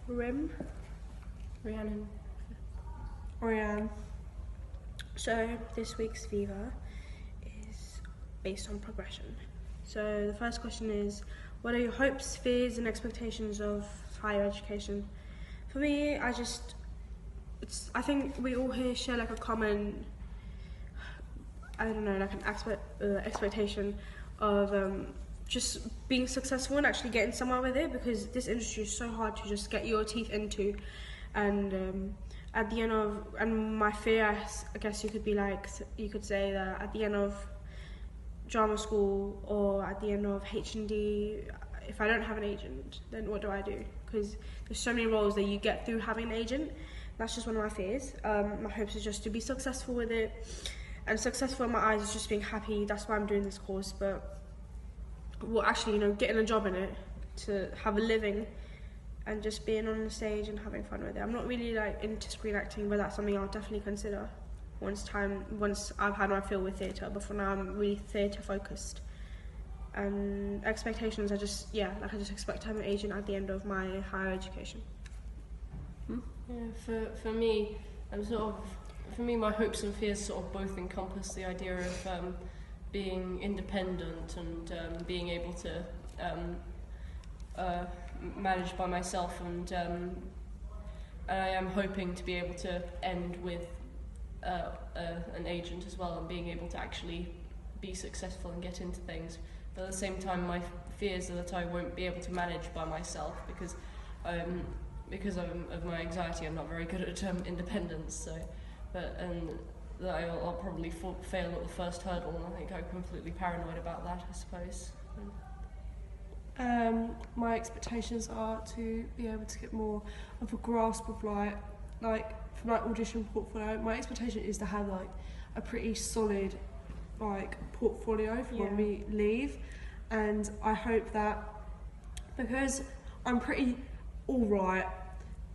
Rhiannon. Orianne. So this week's Viva is based on progression. So the first question is, what are your hopes, fears and expectations of higher education? For me, I think we all here share like a common, I don't know, like an expectation of just being successful and actually getting somewhere with it, because this industry is so hard to just get your teeth into. And at the end of, and my fear, I guess you could say that at the end of drama school or at the end of H&D, if I don't have an agent, then what do I do? Because there's so many roles that you get through having an agent. That's just one of my fears. My hopes is just to be successful with it, and successful in my eyes is just being happy. That's why I'm doing this course. But actually, getting a job in it to have a living and just being on the stage and having fun with it. I'm not really like into screen acting, but that's something I'll definitely consider once I've had my fill with theatre. But for now, I'm really theatre focused. And expectations are just, I just expect to have an agent at the end of my higher education. Yeah, for me, my hopes and fears sort of both encompass the idea of being independent and being able to manage by myself, and I am hoping to be able to end with an agent as well, and being able to actually be successful and get into things. But at the same time, my fears are that I won't be able to manage by myself because of my anxiety. I'm not very good at independence, and that I'll probably fail at the first hurdle, and I think I'm completely paranoid about that, I suppose. My expectations are to be able to get more of a grasp of like for my audition portfolio. My expectation is to have like a pretty solid portfolio for when we leave, and I hope that, because I'm pretty alright,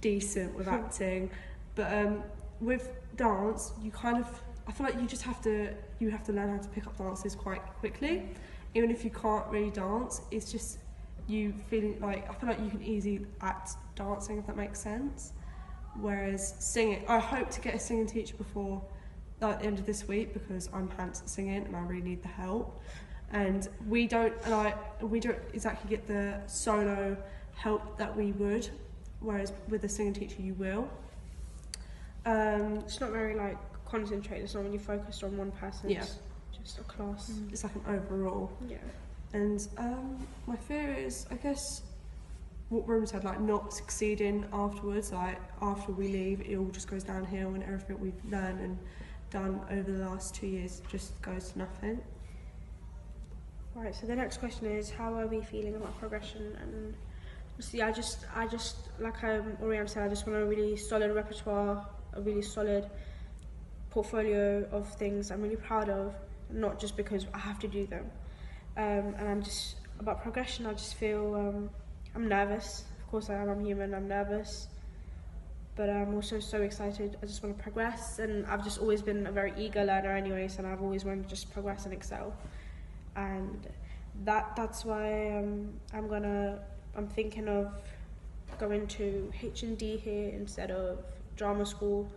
decent with acting, but with dance I feel like you have to learn how to pick up dances quite quickly. Even if you can't really dance, it's just you feeling like, I feel like you can easily act dancing, if that makes sense. Whereas singing, I hope to get a singing teacher before the end of this week, because I'm pants at singing and I really need the help. And we don't exactly get the solo help that we would, whereas with a singing teacher you will. It's not very concentrated. It's not really focused on one person. Yeah. It's just a class. It's like an overall. Yeah. And my fear is, I guess, what Rome said, not succeeding afterwards. After we leave, it all just goes downhill, and everything we've learned and done over the last 2 years just goes to nothing. Right, so the next question is, how are we feeling about progression? And honestly, I just like Oriam said, I just want a really solid repertoire, a really solid portfolio of things I'm really proud of, not just because I have to do them. And I'm just, about progression, I just feel I'm nervous. Of course I am, I'm human, I'm nervous. But I'm also so excited. I just want to progress, and I've just always been a very eager learner anyways, and I've always wanted to just progress and excel. And that's why I'm thinking of going to H&D here instead of drama school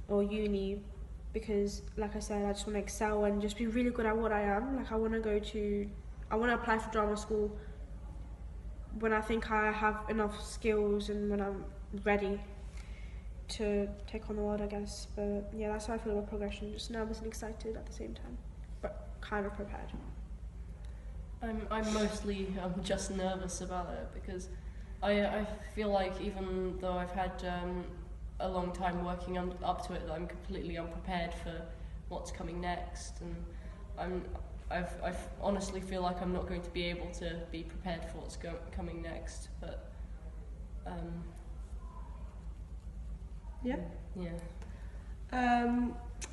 or uni, because like I said, I just want to excel and just be really good at what I am. I want to apply for drama school when I think I have enough skills and when I'm ready to take on the world, I guess. But yeah, that's how I feel about progression, just nervous and excited at the same time, but kind of prepared. I'm mostly just nervous about it, because I feel like even though I've had a long time working up to it, that I'm completely unprepared for what's coming next, and I honestly feel like I'm not going to be able to be prepared for what's coming next. But yeah.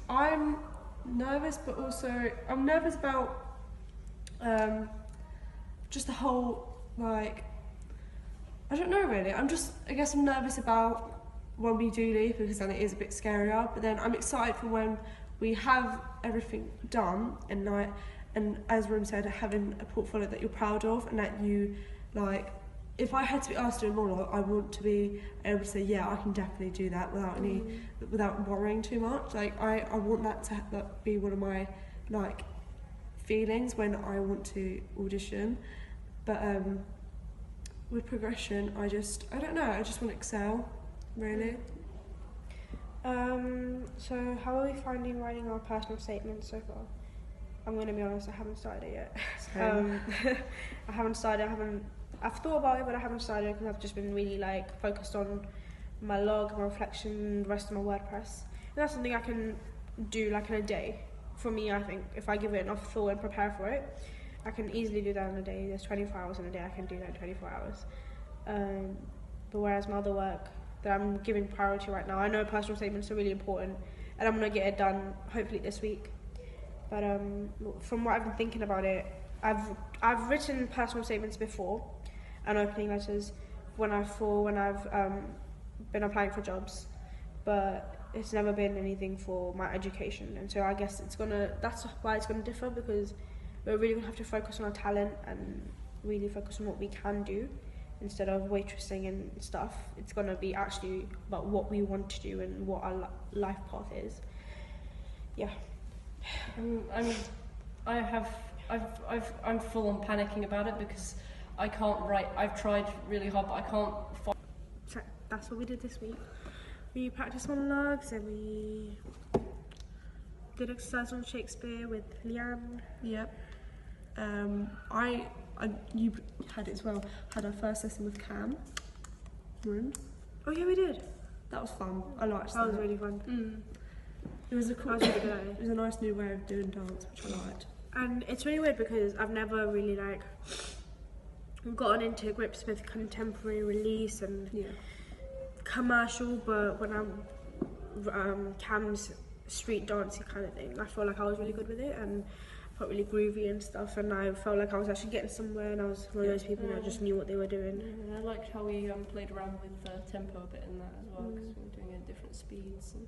I'm nervous, but also I'm nervous about just the whole, I don't know really. I guess I'm nervous about when we do leave, because then it is a bit scarier, but then I'm excited for when we have everything done, and as Rim said, having a portfolio that you're proud of and that you if I had to be asked to do a monologue, I want to be able to say, yeah, I can definitely do that without worrying too much. Like I want that to be one of my like feelings when I want to audition. But with progression, I don't know, I just want to excel, really. So how are we finding writing our personal statements so far? I'm going to be honest, I haven't started it yet. I haven't started, I've thought about it, but I haven't started because I've just been really like focused on my log, my reflection, the rest of my WordPress. And that's something I can do like in a day. For me, I think if I give it enough thought and prepare for it, I can easily do that in a day. There's 24 hours in a day, I can do that in 24 hours. But whereas my other work that I'm giving priority right now, I know personal statements are really important and I'm going to get it done hopefully this week. But from what I've been thinking about it, I've written personal statements before and opening letters when I've been applying for jobs, but it's never been anything for my education. And so I guess that's why it's gonna differ, because we're really gonna have to focus on our talent and really focus on what we can do instead of waitressing and stuff. It's gonna be actually about what we want to do and what our life path is. Yeah. I'm full on panicking about it because I can't write. I've tried really hard, but I can't. So that's what we did this week. We practiced monologues and we did exercise on Shakespeare with Leanne. Yep. You had it as well. Had our first lesson with Cam. Oh yeah, we did. That was fun. I liked that. That was really fun. It was a cool. Really good at it. It was a nice new way of doing dance, which I liked. And it's really weird because I've never really like gotten into grips with contemporary release and commercial, but when I'm Cam's street dancey kind of thing, I feel like I was really good with it and felt really groovy and stuff, and I felt like I was actually getting somewhere, and I was one of those people that just knew what they were doing. I liked how we played around with tempo a bit in that as well, because we were doing it at different speeds, and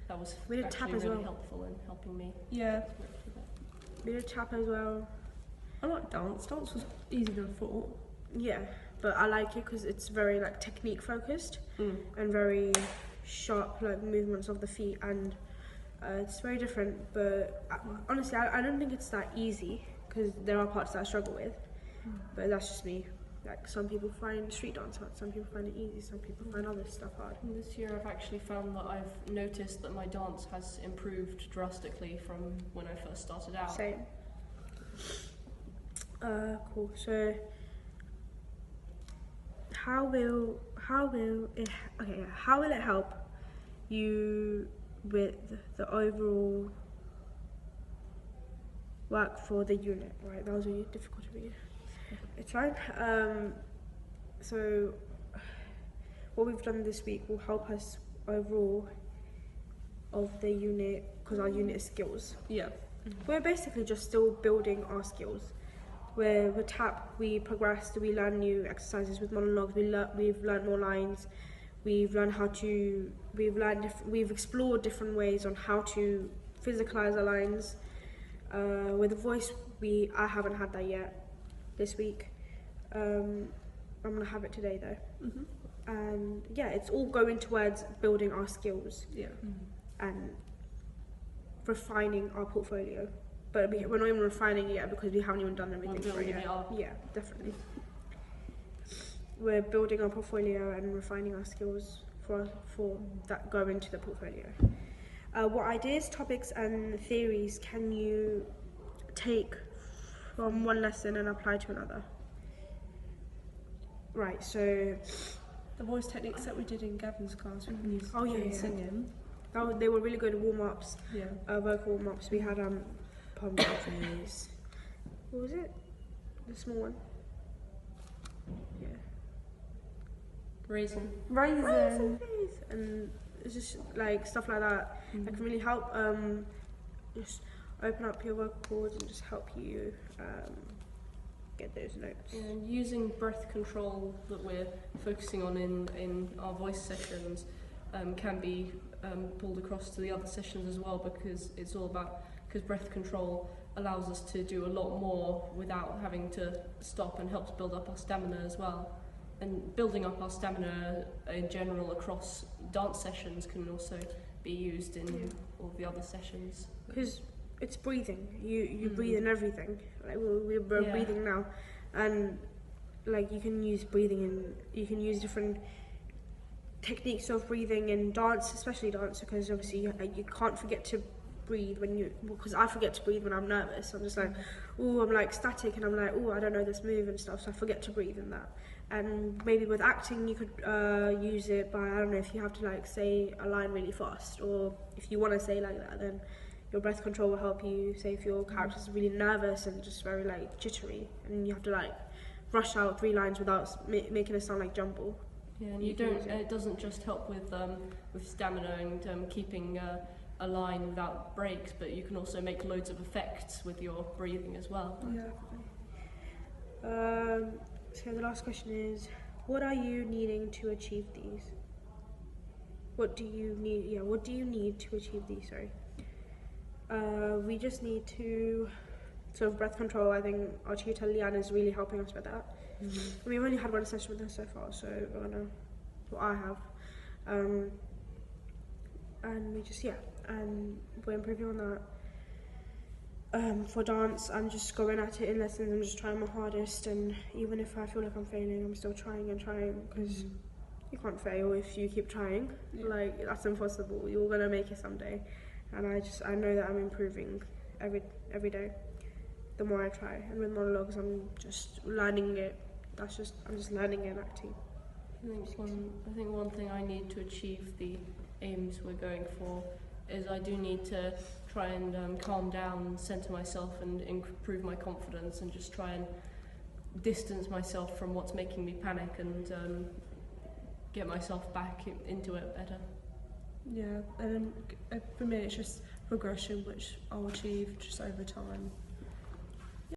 that was actually really helpful in helping me. Yeah. We did tap as well. I like dance. Dance was easier than I thought. Yeah, but I like it because it's very like technique focused and very sharp like movements of the feet, and it's very different. But honestly, I don't think it's that easy because there are parts that I struggle with. But that's just me. Like some people find street dance hard, some people find it easy, some people find other stuff hard. And this year I've actually found that I've noticed that my dance has improved drastically from when I first started out. Same. Cool. So how will it help you with the overall work for the unit? Right, that was really difficult to read. It's fine. So what we've done this week will help us overall of the unit, because our unit is skills. Yeah. We're basically just still building our skills. With tap, we progressed, we learn new exercises. With monologues, we've learned more lines. We've explored different ways on how to physicalize our lines. With the voice, I haven't had that yet this week. I'm gonna have it today though. And yeah, it's all going towards building our skills and refining our portfolio. But we're not even refining it yet because we haven't even done everything for it yet. Yeah, definitely. We're building our portfolio and refining our skills for that go into the portfolio. What ideas, topics and theories can you take from one lesson and apply to another? Right, so the voice techniques that we did in Gavin's class, we can use singing. They were really good warm-ups, vocal warm-ups. We had pumpkin face. What was it? The small one. Yeah. Raisin face. And it's just like stuff like that that can really help just open up your vocal cords and just help you get those notes. And using breath control that we're focusing on in our voice sessions can be pulled across to the other sessions as well, because breath control allows us to do a lot more without having to stop, and helps build up our stamina as well. and building up our stamina in general across dance sessions can also be used in all the other sessions. Because it's breathing. You breathe in everything. Like we're breathing now, and like you can use breathing and you can use different techniques of breathing in dance, especially dance, because obviously you can't forget to breathe because I forget to breathe when I'm nervous. I'm just like, oh, I'm like static, and I'm like, oh, I don't know this move and stuff, so I forget to breathe in that. And maybe with acting you could use it by, I don't know, if you have to like say a line really fast, or if you want to say like that, then your breath control will help you. Say if your character's really nervous and just very like jittery, and you have to like rush out 3 lines without making it sound like jumble. Yeah, and it doesn't just help with stamina and keeping a line without breaks, but you can also make loads of effects with your breathing as well. Yeah. So the last question is, what are you needing to achieve these? What do you need? Yeah, what do you need to achieve these? Sorry. We just need to sort of breath control. I think our tutor Leanne is really helping us with that. Mm-hmm. We've only had 1 session with her so far, so I don't know what I have. And we just and we're improving on that. For dance, I'm just going at it in lessons. I'm just trying my hardest, and even if I feel like I'm failing, I'm still trying and trying, because you can't fail if you keep trying. Like, that's impossible. You're gonna make it someday. And I know that I'm improving every day. The more I try, and with monologues, I'm just learning it. I'm just learning it and acting. I think one thing I need to achieve the aims we're going for is I do need to try and calm down, center myself, and improve my confidence, and just try and distance myself from what's making me panic, and get myself back into it better. Yeah, and for me it's just progression, which I'll achieve just over time.